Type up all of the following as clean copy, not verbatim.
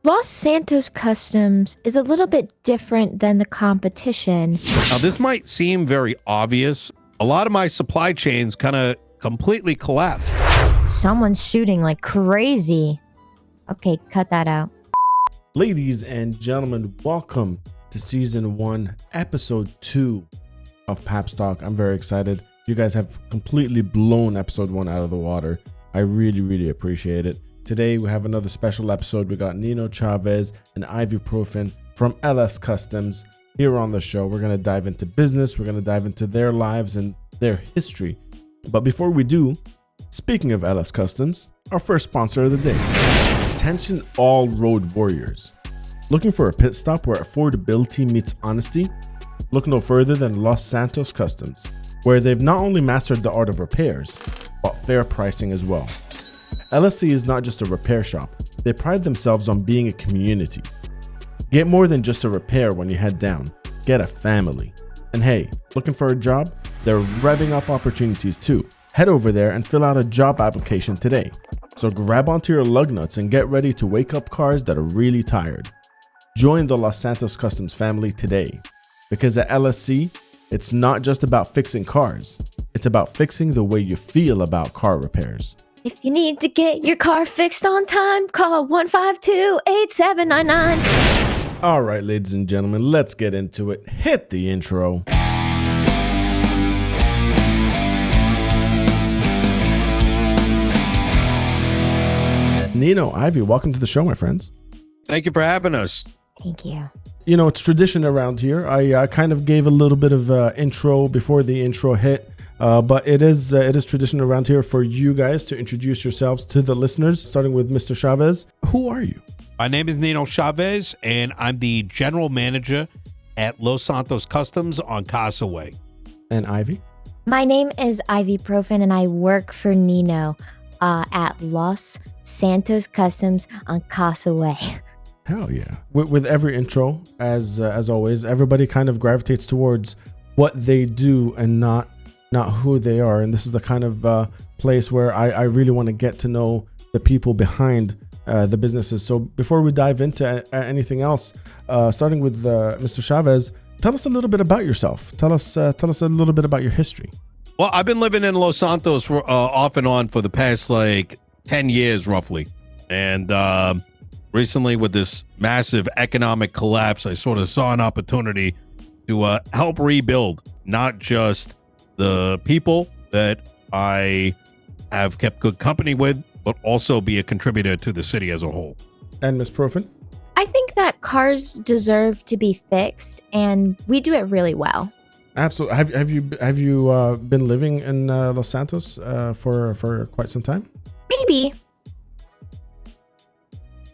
Los Santos Customs is a little bit different than the competition. Now, this might seem very obvious. A lot of my supply chains kind of completely collapsed. Someone's shooting like crazy. Okay, cut that out. Ladies and gentlemen, welcome to season 1, episode 2 of Papstalk. I'm very excited. You guys have completely blown episode 1 out of the water. I really appreciate it. Today we have another special episode. We got Nino, Chavez, and Profen from LS Customs here on the show. We're going to dive into business. We're going to dive into their lives and their history. But before we do, speaking of LS Customs, our first sponsor of the day. Attention all road warriors. Looking for a pit stop where affordability meets honesty? Look no further than Los Santos Customs, where they've not only mastered the art of repairs, but fair pricing as well. LSC is not just a repair shop. They pride themselves on being a community. Get more than just a repair when you head down. Get a family. And hey, looking for a job? They're revving up opportunities too. Head over there and fill out a job application today. So grab onto your lug nuts and get ready to wake up cars that are really tired. Join the Los Santos Customs family today. Because at LSC, it's not just about fixing cars. It's about fixing the way you feel about car repairs. If you need to get your car fixed on time, call 152-8799. All right, ladies and gentlemen, let's get into it. Hit the intro. Nino, Ivy, welcome to the show, my friends. Thank you for having us. Thank you. You know, it's tradition around here. I kind of gave a little bit of intro before the intro hit. But it is tradition around here for you guys to introduce yourselves to the listeners, starting with Mr. Chavez. Who are you? My name is Nino Chavez, and I'm the general manager at Los Santos Customs on Casa Way. And Ivy? My name is Ivy Profen, and I work for Nino at Los Santos Customs on Casa Way. Hell yeah. With every intro, as always, everybody kind of gravitates towards what they do and not who they are. And this is the kind of place where I really want to get to know the people behind the businesses. So before we dive into anything else, starting with Mr. Chavez, tell us a little bit about yourself. Tell us a little bit about your history. Well, I've been living in Los Santos for off and on for the past 10 years roughly. And recently with this massive economic collapse, I sort of saw an opportunity to help rebuild, not just the people that I have kept good company with, but also be a contributor to the city as a whole. And Ms. Profen? I think that cars deserve to be fixed, and we do it really well. Absolutely. Have you been living in Los Santos for quite some time? Maybe.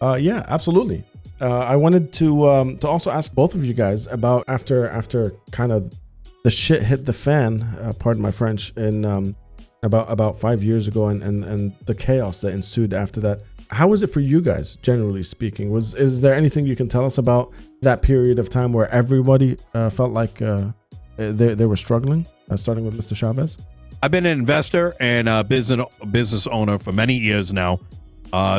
Yeah, absolutely. I wanted to also ask both of you guys about after kind of the shit hit the fan, pardon my French, in about 5 years ago, and the chaos that ensued after that. How was it for you guys, generally speaking? Is there anything you can tell us about that period of time where everybody felt like they were struggling? Starting with Mr. Chavez. I've been an investor and a business owner for many years now.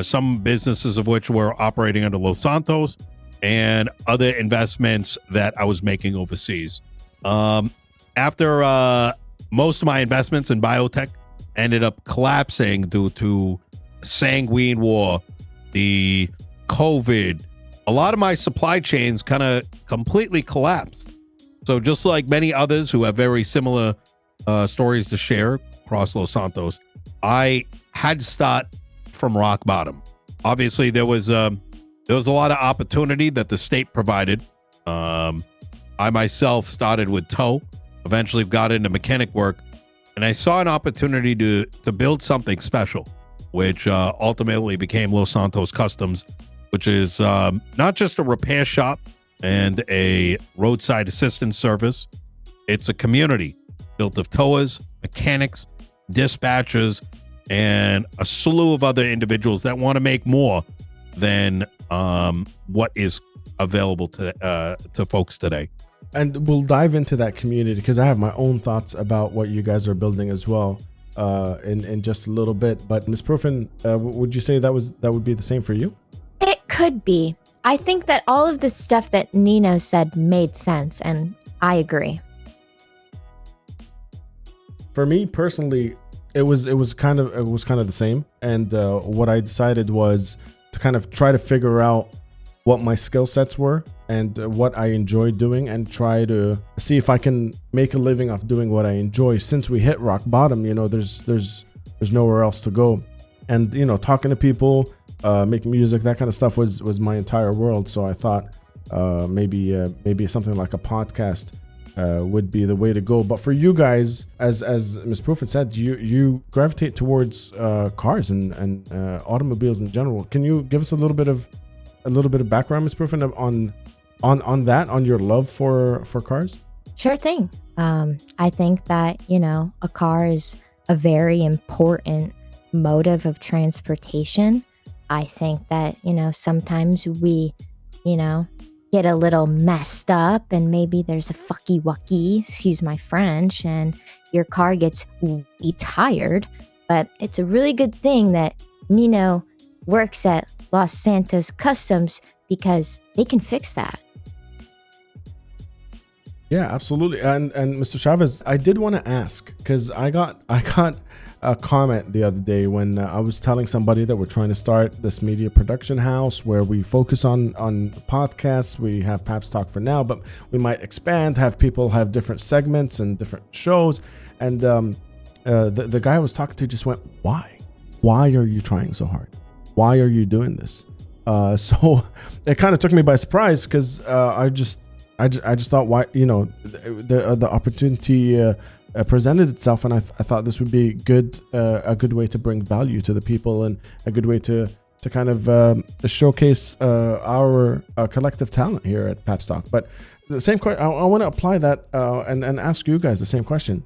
Some businesses of which were operating under Los Santos, and other investments that I was making overseas. After most of my investments in biotech ended up collapsing due to sanguine war, the COVID, a lot of my supply chains kind of completely collapsed. So just like many others who have very similar stories to share across Los Santos, I had to start from rock bottom. Obviously, there was a lot of opportunity that the state provided. I myself started with tow, eventually got into mechanic work, and I saw an opportunity to build something special, which ultimately became Los Santos Customs, which is not just a repair shop and a roadside assistance service. It's a community built of towers, mechanics, dispatchers, and a slew of other individuals that want to make more than what is available to folks today. And we'll dive into that community because I have my own thoughts about what you guys are building as well in just a little bit. But Ms. Profen, would you say that would be the same for you? It could be. I think that all of the stuff that Nino said made sense, and I agree. For me personally, it was kind of the same. And what I decided was to kind of try to figure out what my skill sets were and what I enjoyed doing, and try to see if I can make a living off doing what I enjoy. Since we hit rock bottom, you know, there's nowhere else to go. And, you know, talking to people, making music, that kind of stuff was my entire world. So I thought maybe something like a podcast would be the way to go. But for you guys, as Ms. Profen said, you gravitate towards cars and automobiles in general. Can you give us a little bit of background, Ms. Profen, on your love for cars? Sure thing. I think that, you know, a car is a very important motive of transportation. I think that, you know, sometimes we, you know, get a little messed up and maybe there's a fucky wucky, excuse my French, and your car gets tired. But it's a really good thing that Nino works at Los Santos Customs, because they can fix that. Yeah, absolutely. And Mr. Chavez, I did want to ask, because I got a comment the other day when I was telling somebody that we're trying to start this media production house where we focus on podcasts. We have Papstalk for now, but we might expand, have people have different segments and different shows. And the guy I was talking to just went, "Why? Why are you trying so hard? Why are you doing this?" So it kind of took me by surprise, because I just thought, why, you know, the opportunity presented itself, and I thought this would be a good way to bring value to the people, and a good way to kind of showcase our collective talent here at Papstalk. But the same question, I want to apply that and ask you guys the same question.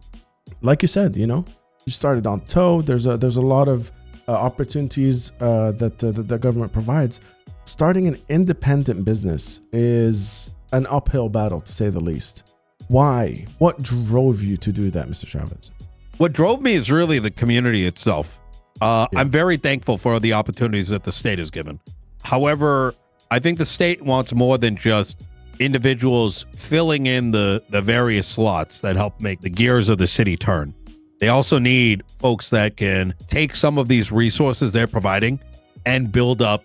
Like you said, you know, you started on tow. There's a lot of opportunities that the government provides. Starting an independent business is an uphill battle, to say the least. Why? What drove you to do that, Mr. Chavez? What drove me is really the community itself. I'm very thankful for the opportunities that the state has given. However, I think the state wants more than just individuals filling in the various slots that help make the gears of the city turn. They also need folks that can take some of these resources they're providing and build up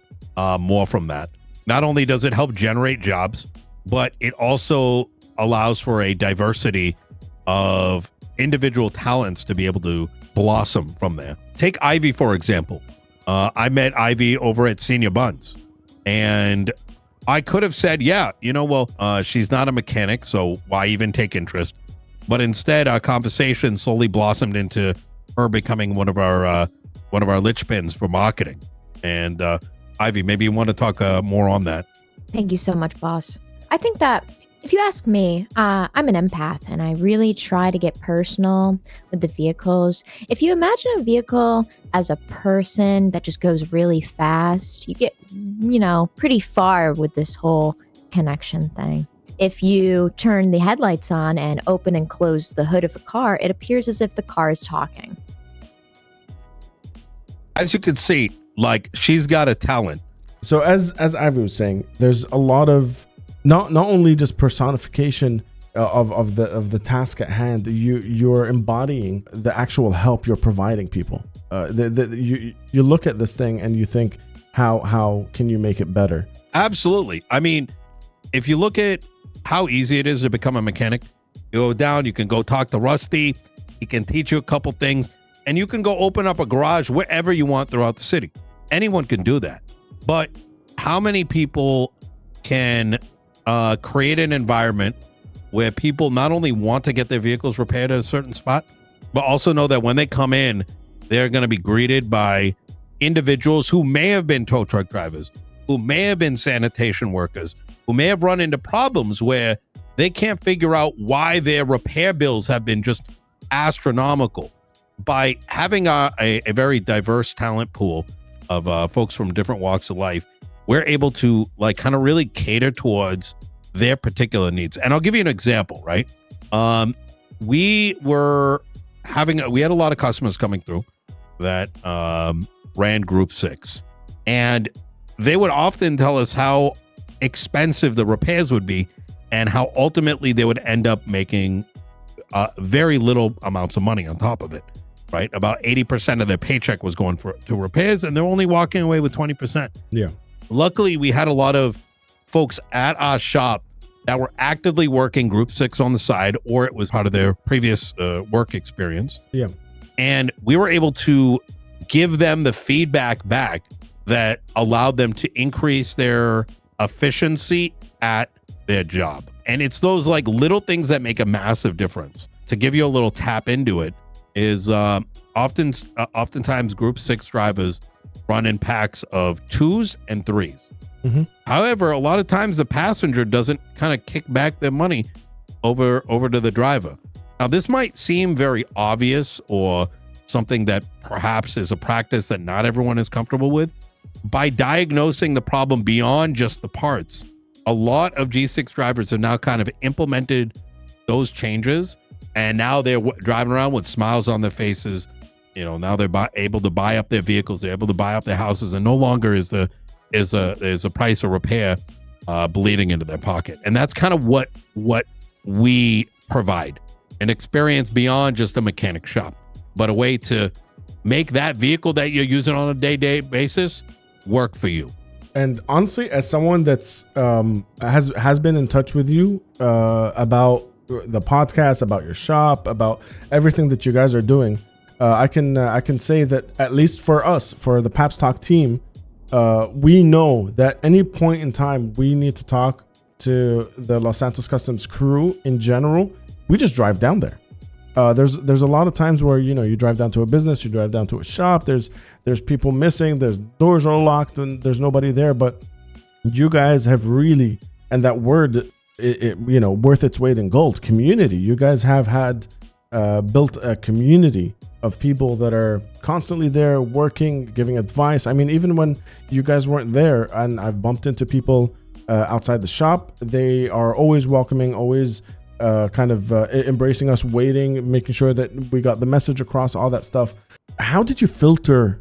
more from that. Not only does it help generate jobs, but it also allows for a diversity of individual talents to be able to blossom from there. Take Ivy, for example. I met Ivy over at Senior Buns, and I could have said, yeah, you know, well, she's not a mechanic, so why even take interest? But instead, our conversation slowly blossomed into her becoming one of our linchpins for marketing. And Ivy, maybe you want to talk more on that. Thank you so much, boss. I think that if you ask me, I'm an empath, and I really try to get personal with the vehicles. If you imagine a vehicle as a person that just goes really fast, you get, you know, pretty far with this whole connection thing. If you turn the headlights on and open and close the hood of a car, it appears as if the car is talking. As you can see, like, she's got a talent. So as Ivy was saying, there's a lot of not only just personification of the task at hand. You're embodying the actual help you're providing people. You look at this thing and you think, how can you make it better? Absolutely. I mean, if you look at how easy it is to become a mechanic, you go down, you can go talk to Rusty, he can teach you a couple things, and you can go open up a garage wherever you want throughout the city. Anyone can do that. But how many people can create an environment where people not only want to get their vehicles repaired at a certain spot, but also know that when they come in, they're going to be greeted by individuals who may have been tow truck drivers, who may have been sanitation workers, who may have run into problems where they can't figure out why their repair bills have been just astronomical. By having a very diverse talent pool of folks from different walks of life, we're able to like kind of really cater towards their particular needs. And I'll give you an example, right? We had a lot of customers coming through that ran Group 6, and they would often tell us how expensive the repairs would be, and how ultimately they would end up making very little amounts of money on top of it, right? About 80% of their paycheck was going to repairs, and they're only walking away with 20%. Yeah. Luckily, we had a lot of folks at our shop that were actively working Group 6 on the side, or it was part of their previous work experience. Yeah. And we were able to give them the feedback back that allowed them to increase their efficiency at their job. And it's those like little things that make a massive difference. To give you a little tap into it is oftentimes Group 6 drivers run in packs of 2s and 3s. Mm-hmm. However, a lot of times the passenger doesn't kind of kick back their money over to the driver. Now, this might seem very obvious or something that perhaps is a practice that not everyone is comfortable with. By diagnosing the problem beyond just the parts, a lot of G6 drivers have now kind of implemented those changes, and now they're driving around with smiles on their faces. You know, now they're able to buy up their vehicles, they're able to buy up their houses, and no longer is a price of repair bleeding into their pocket. And that's kind of what we provide, an experience beyond just a mechanic shop, but a way to make that vehicle that you're using on a day-to-day basis work for you. And honestly, as someone that's has been in touch with you about the podcast, about your shop, about everything that you guys are doing, I can say that at least for us, for the Papstalk team, we know that any point in time we need to talk to the Los Santos Customs crew in general, we just drive down there. There's a lot of times where, you know, you drive down to a business, you drive down to a shop, there's people missing, there's doors are locked and there's nobody there, but you guys have really, and that word, you know, worth its weight in gold, community. You guys have had built a community of people that are constantly there working, giving advice. I mean, even when you guys weren't there, and I've bumped into people outside the shop, they are always welcoming, always embracing us, waiting, making sure that we got the message across, all that stuff. How did you filter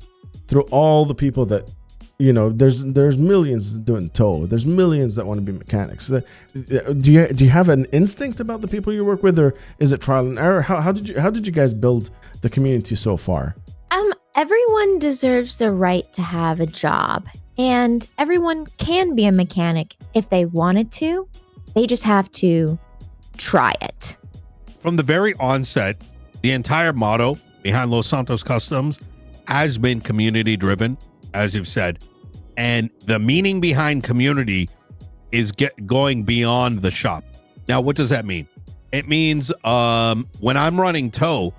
through all the people that, you know, there's millions doing tow, there's millions that want to be mechanics? Do you have an instinct about the people you work with, or is it trial and error? How did you guys build the community so far? Everyone deserves the right to have a job, and everyone can be a mechanic if they wanted to. They just have to try it. From the very onset, the entire motto behind Los Santos Customs has been community driven, as you've said. And the meaning behind community is going beyond the shop. Now, what does that mean? It means when I'm running tow,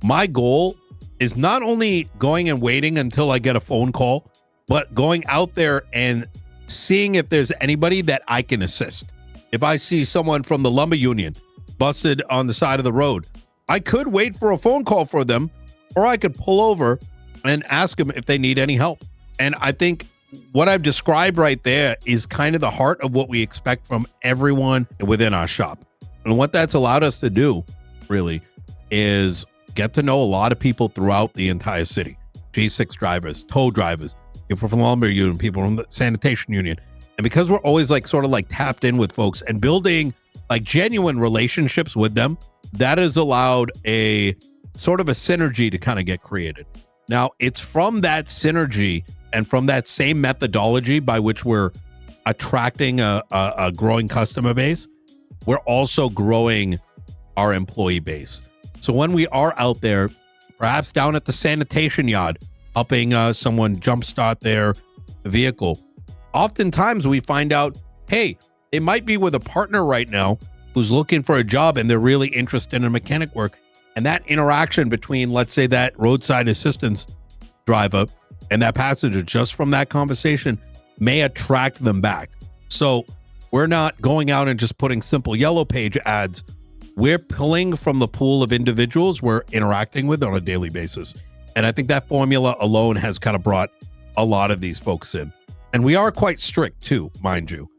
my goal is not only going and waiting until I get a phone call, but going out there and seeing if there's anybody that I can assist. If I see someone from the lumber union busted on the side of the road, I could wait for a phone call for them, or I could pull over and ask them if they need any help. And I think what I've described right there is kind of the heart of what we expect from everyone within our shop. And what that's allowed us to do, really, is get to know a lot of people throughout the entire city. G6 drivers, tow drivers, people from the lumber union, people from the sanitation union. And because we're always sort of tapped in with folks and building genuine relationships with them, that has allowed a sort of a synergy to kind of get created. Now, it's from that synergy and from that same methodology by which we're attracting a growing customer base, we're also growing our employee base. So when we are out there, perhaps down at the sanitation yard, helping someone jumpstart their vehicle, oftentimes we find out, hey, they might be with a partner right now who's looking for a job and they're really interested in mechanic work. And that interaction between, let's say, that roadside assistance driver and that passenger, just from that conversation, may attract them back. So we're not going out and just putting simple yellow page ads. We're pulling from the pool of individuals we're interacting with on a daily basis. And I think that formula alone has kind of brought a lot of these folks in. And we are quite strict too, mind you.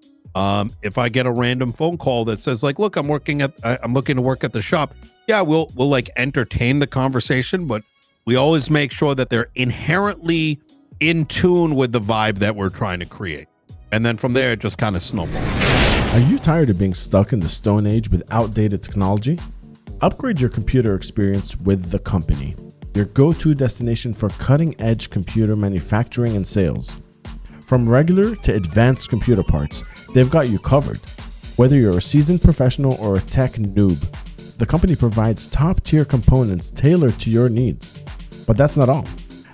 If I get a random phone call that says look, I'm looking to work at the shop. Yeah, we'll entertain the conversation, but we always make sure that they're inherently in tune with the vibe that we're trying to create. And then from there, it just kind of snowballs. Are you tired of being stuck in the Stone Age with outdated technology? Upgrade your computer experience with The Company, your go-to destination for cutting-edge computer manufacturing and sales. From regular to advanced computer parts, they've got you covered. Whether you're a seasoned professional or a tech noob, The Company provides top-tier components tailored to your needs. But that's not all.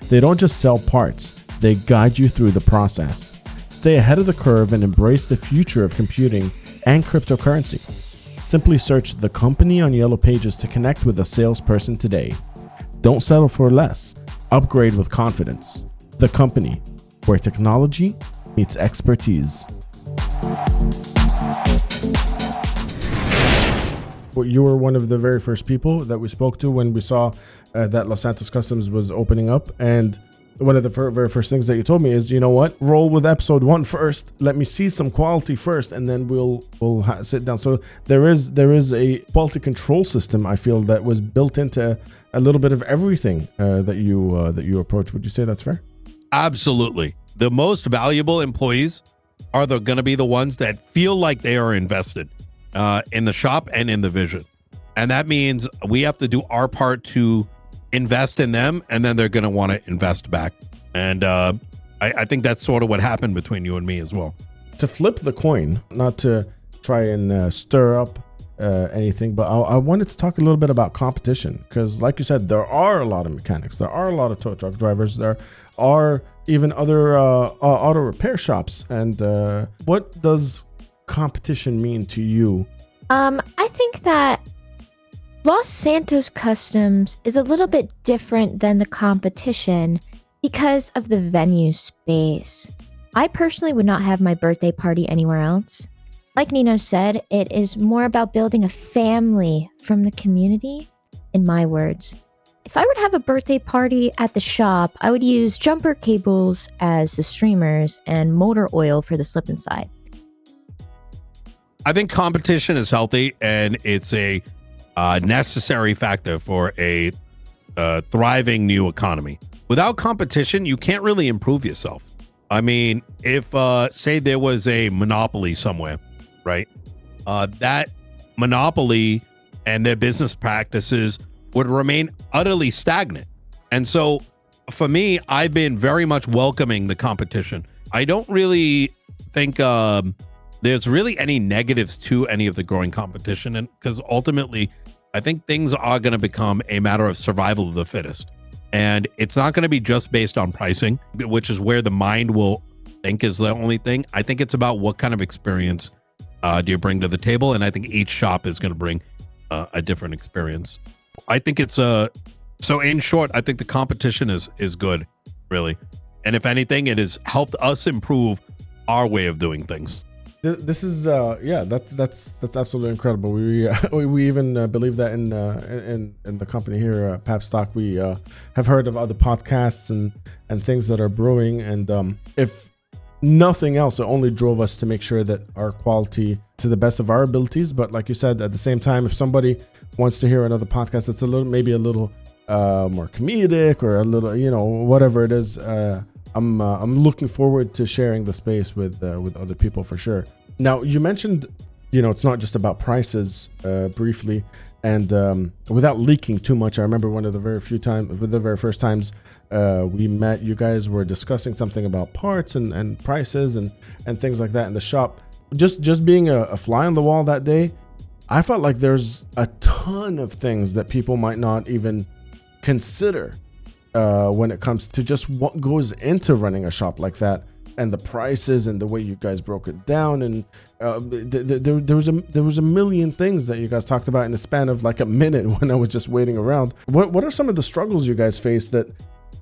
They don't just sell parts, they guide you through the process. Stay ahead of the curve and embrace the future of computing and cryptocurrency. Simply search The Company on Yellow Pages to connect with a salesperson today. Don't settle for less. Upgrade with confidence. The Company, where technology meets expertise. Well, you were one of the very first people that we spoke to when we saw that Los Santos Customs was opening up. And one of the very first things that you told me is, you know what, roll with episode 1 first. Let me see some quality first, and then we'll sit down. So there is a quality control system, I feel, that was built into a little bit of everything that you approach. Would you say that's fair? Absolutely. The most valuable employees are going to be the ones that feel like they are invested in the shop and in the vision. And that means we have to do our part to invest in them, and then they're going to want to invest back. And I think that's sort of what happened between you and me as well. To flip the coin, not to try and stir up anything, but I wanted to talk a little bit about competition, because like you said, there are a lot of mechanics, there are a lot of tow truck drivers, there are even other auto repair shops. And what does competition mean to you? I think that Los Santos Customs is a little bit different than the competition because of the venue space. I personally would not have my birthday party anywhere else. Like Nino said, it is more about building a family from the community. In my words, if I were to have a birthday party at the shop, I would use jumper cables as the streamers and motor oil for the slip inside. I think competition is healthy, and it's a necessary factor for a thriving new economy. Without competition, you can't really improve yourself. I mean, if say there was a monopoly somewhere, right? That monopoly and their business practices would remain utterly stagnant. And so for me, I've been very much welcoming the competition. I don't really think there's really any negatives to any of the growing competition, and because ultimately I think things are going to become a matter of survival of the fittest, and it's not going to be just based on pricing, which is where the mind will think is the only thing. I think it's about what kind of experience do you bring to the table, and I think each shop is going to bring a different experience. I think it's so in short, I think the competition is good, really, and if anything, it has helped us improve our way of doing things. This is that's absolutely incredible. We even believe that in the company here, Papstalk. We have heard of other podcasts and things that are brewing, and if nothing else, it only drove us to make sure that our quality to the best of our abilities. But like you said, at the same time, if somebody wants to hear another podcast that's maybe a little more comedic or a little, whatever it is, I'm looking forward to sharing the space with other people for sure. Now, you mentioned, it's not just about prices briefly, and without leaking too much, I remember one of the very first times we met, you guys were discussing something about parts and prices and things like that in the shop. Just being a fly on the wall that day, I felt like there's a ton of things that people might not even consider when it comes to just what goes into running a shop like that, and the prices and the way you guys broke it down. And there was a million things that you guys talked about in the span of like a minute when I was just waiting around. What are some of the struggles you guys face that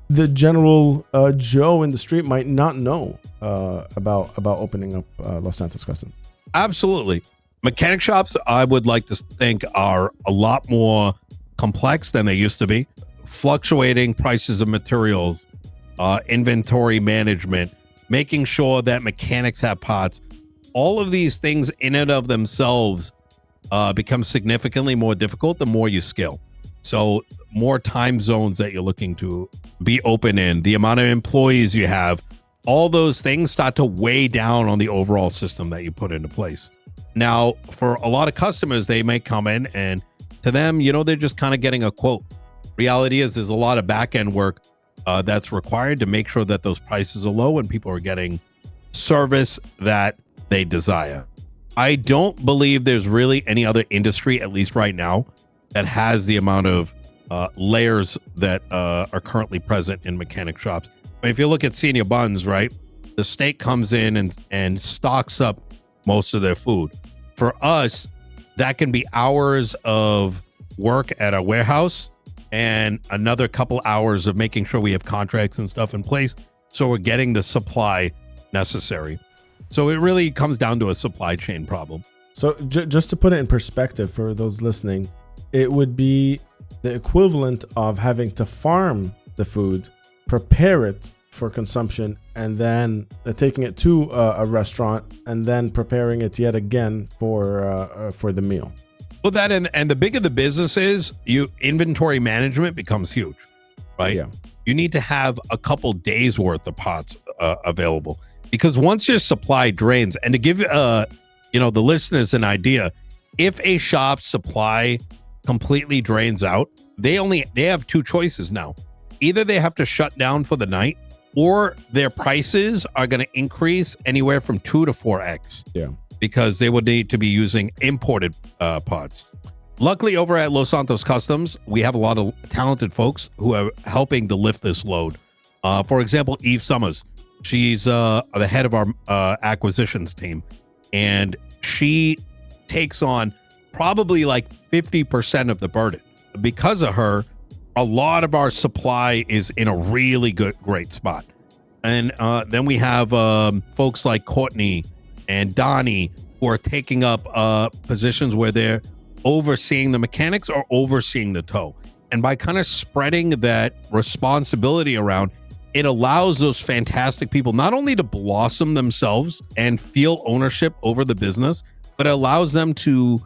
the general Joe in the street might not know about opening up Los Santos Customs? Absolutely. Mechanic shops, I would like to think, are a lot more complex than they used to be. Fluctuating prices of materials, inventory management, making sure that mechanics have parts, all of these things in and of themselves become significantly more difficult the more you scale. So more time zones that you're looking to be open in, the amount of employees you have all those things start to weigh down on the overall system that you put into place. Now, for a lot of customers, they may come in and to them, they're just kind of getting a quote. Reality is there's a lot of back end work that's required to make sure that those prices are low and people are getting service that they desire. I don't believe there's really any other industry, at least right now, that has the amount of layers that are currently present in mechanic shops. I mean, if you look at Senior Buns, right, the state comes in and stocks up most of their food. For us, that can be hours of work at a warehouse and another couple hours of making sure we have contracts and stuff in place so we're getting the supply necessary. So it really comes down to a supply chain problem. So just to put it in perspective for those listening, it would be the equivalent of having to farm the food, prepare it for consumption, and then taking it to a restaurant and then preparing it yet again for the meal. Well, that and the bigger the business is, inventory management becomes huge, right? Yeah. You need to have a couple days worth of pots available, because once your supply drains, and to give the listeners an idea, if a shop's supply completely drains out, they have two choices now. Either they have to shut down for the night, or their prices are going to increase anywhere from 2 to 4x. Yeah. Because they would need to be using imported pots. Luckily, over at Los Santos Customs, we have a lot of talented folks who are helping to lift this load. For example, Eve Summers. She's the head of our acquisitions team, and she takes on probably like 50% of the burden. Because of her, a lot of our supply is in a really great spot. And then we have folks like Courtney and Donnie who are taking up positions where they're overseeing the mechanics or overseeing the tow. And by kind of spreading that responsibility around, it allows those fantastic people not only to blossom themselves and feel ownership over the business, but it allows them to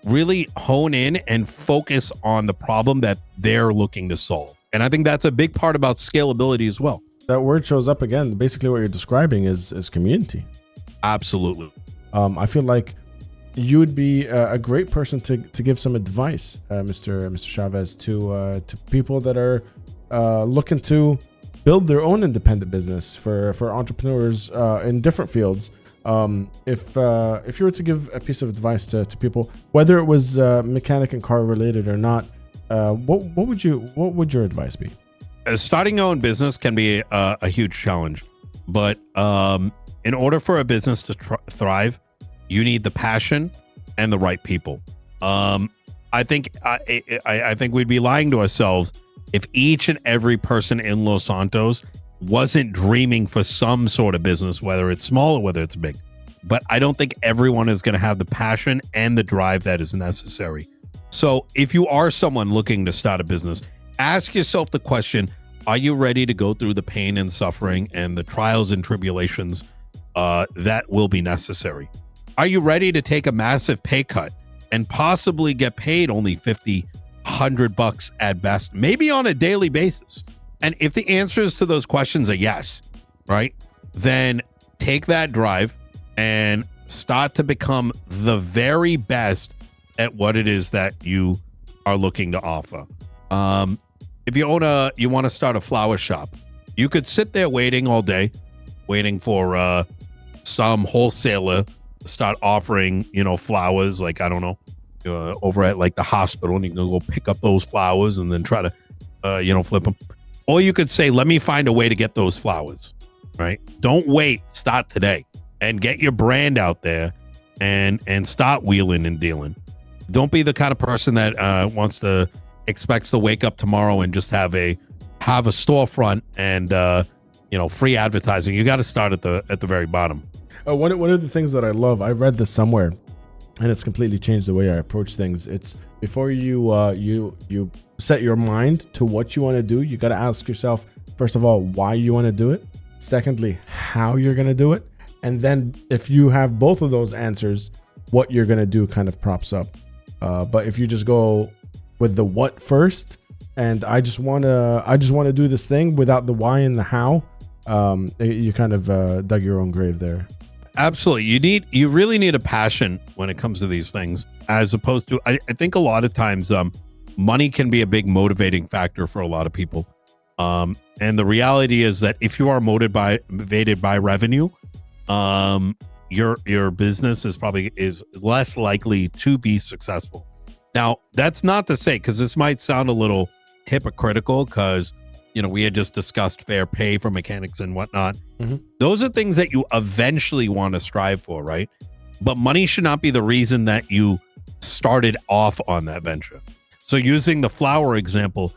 really hone in and focus on the problem that they're looking to solve. And I think that's a big part about scalability as well. That word shows up again. Basically what you're describing is community. Absolutely. I feel like you would be a great person to give some advice, Mr. Chavez, to people that are looking to build their own independent business for entrepreneurs in different fields. If you were to give a piece of advice to people, whether it was mechanic and car related or not, what would your advice be? Starting your own business can be a huge challenge, but in order for a business to thrive, you need the passion and the right people. I think we'd be lying to ourselves if each and every person in Los Santos wasn't dreaming for some sort of business, whether it's small or whether it's big. But I don't think everyone is going to have the passion and the drive that is necessary. So if you are someone looking to start a business, ask yourself the question, are you ready to go through the pain and suffering and the trials and tribulations that will be necessary? Are you ready to take a massive pay cut and possibly get paid only $50, $100 at best, maybe on a daily basis? And if the answers to those questions are yes, right, then take that drive and start to become the very best at what it is that you are looking to offer. If you want to start a flower shop, you could sit there waiting all day, waiting for some wholesaler to start offering, flowers, like, I don't know, over at like the hospital, and you can go pick up those flowers and then try to, flip them. Or you could say, let me find a way to get those flowers, right? Don't wait. Start today and get your brand out there and start wheeling and dealing. Don't be the kind of person that expects to wake up tomorrow and just have a storefront and, free advertising. You got to start at the very bottom. One of the things that I love, I read this somewhere, and it's completely changed the way I approach things. It's before you set your mind to what you want to do, you got to ask yourself, first of all, why you want to do it. Secondly, how you're going to do it. And then if you have both of those answers, what you're going to do kind of props up. But if you just go with the what first, and I just want to do this thing without the why and the how, You kind of dug your own grave there. Absolutely. You really need a passion when it comes to these things, as opposed to, I think a lot of times, money can be a big motivating factor for a lot of people. And the reality is that if you are motivated by revenue, your business is less likely to be successful. Now, that's not to say, because this might sound a little hypocritical, because we had just discussed fair pay for mechanics and whatnot. Mm-hmm. Those are things that you eventually want to strive for, right? But money should not be the reason that you started off on that venture. So using the flower example,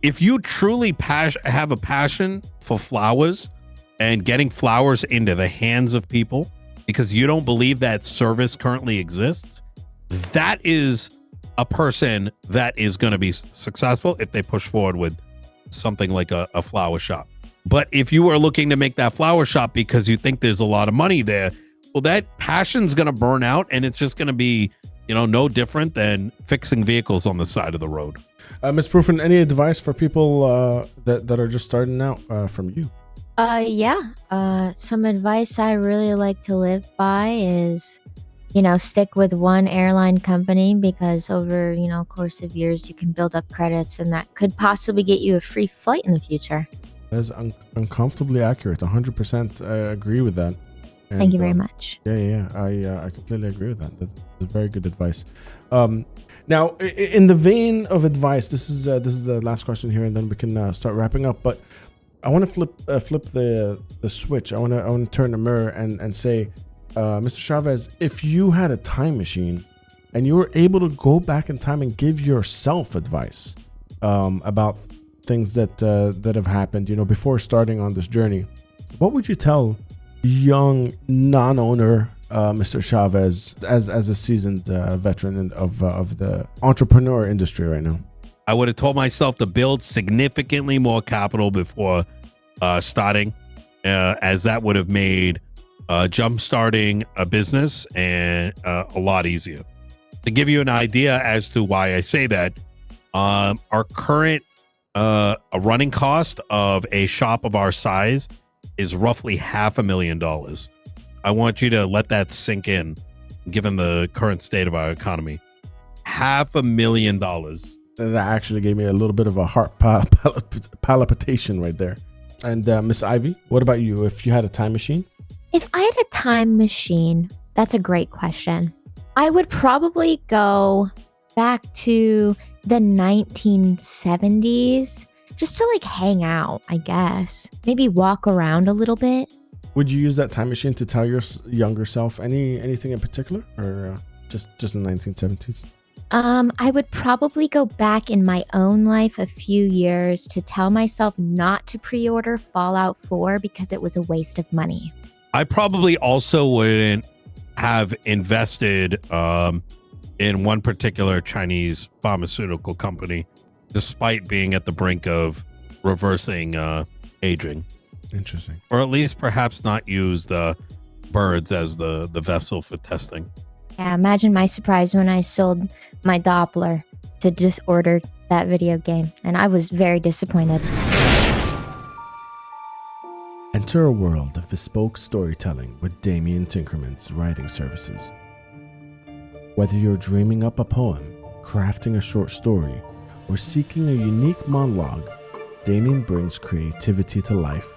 if you truly have a passion for flowers and getting flowers into the hands of people because you don't believe that service currently exists, that is a person that is going to be successful if they push forward with something like a flower shop. But if you are looking to make that flower shop because you think there's a lot of money there, well, that passion's going to burn out, and it's just going to be, no different than fixing vehicles on the side of the road. Ms. Profen, any advice for people that are just starting out from you? Some advice I really like to live by is, stick with one airline company, because over, course of years, you can build up credits, and that could possibly get you a free flight in the future. That is uncomfortably accurate. 100% agree with that. And, Thank you very much. Yeah. I completely agree with that. That's very good advice. Now, in the vein of advice, this is the last question here, and then we can start wrapping up. But I want to flip the switch. I want to turn the mirror and say, Mr. Chavez, if you had a time machine and you were able to go back in time and give yourself advice about things that have happened, before starting on this journey, what would you tell young non-owner Mr. Chavez as a seasoned veteran of the entrepreneur industry right now? I would have told myself to build significantly more capital before starting, as that would have made jump starting a business and a lot easier. To give you an idea as to why I say that, our current a running cost of a shop of our size is roughly $500,000. I want you to let that sink in, given the current state of our economy. $500,000. That actually gave me a little bit of a heart palpitation right there. And Miss Ivy, what about you? If you had a time machine? If I had a time machine, that's a great question. I would probably go back to the 1970s just to hang out, I guess. Maybe walk around a little bit. Would you use that time machine to tell your younger self anything in particular, or just the 1970s? I would probably go back in my own life a few years to tell myself not to pre-order Fallout 4 because it was a waste of money. I probably also wouldn't have invested in one particular Chinese pharmaceutical company, despite being at the brink of reversing aging. Interesting. Or at least perhaps not use the birds as the vessel for testing. Yeah, imagine my surprise when I sold my Doppler to just order that video game, and I was very disappointed. Enter a world of bespoke storytelling with Damien Tinkerman's writing services. Whether you're dreaming up a poem, crafting a short story, or seeking a unique monologue, Damien brings creativity to life.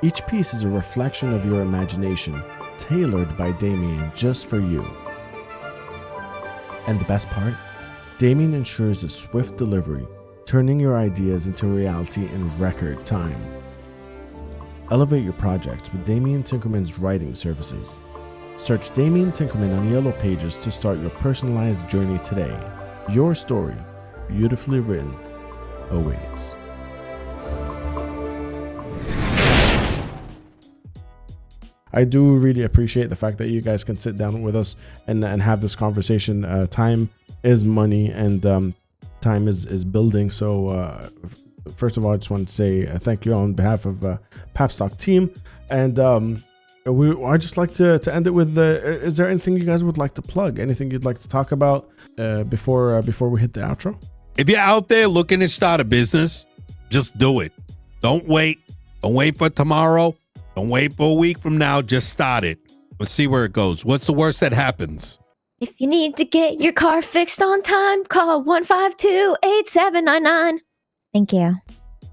Each piece is a reflection of your imagination, tailored by Damien just for you. And the best part? Damien ensures a swift delivery, turning your ideas into reality in record time. Elevate your projects with Damien Tinkerman's writing services. Search Damien Tinkerman on Yellow Pages to start your personalized journey today. Your story, beautifully written, awaits. I do really appreciate the fact that you guys can sit down with us and have this conversation. Time is money, and time is building. So first of all, I just want to say thank you on behalf of Papstalk team. And I just like to end it with, is there anything you guys would like to plug? Anything you'd like to talk about before we hit the outro? If you're out there looking to start a business, just do it. Don't wait. Don't wait for tomorrow. Don't wait for a week from now. Just start it. Let's see where it goes. What's the worst that happens? If you need to get your car fixed on time, call 152-8799. Thank you.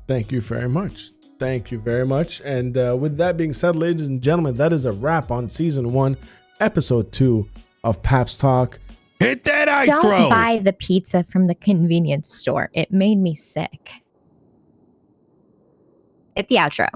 Thank you very much. Thank you very much. And with that being said, ladies and gentlemen, that is a wrap on season 1, episode 2 of Paps Talk. Hit that Don't outro. buy the pizza from the convenience store. It made me sick. Hit the outro.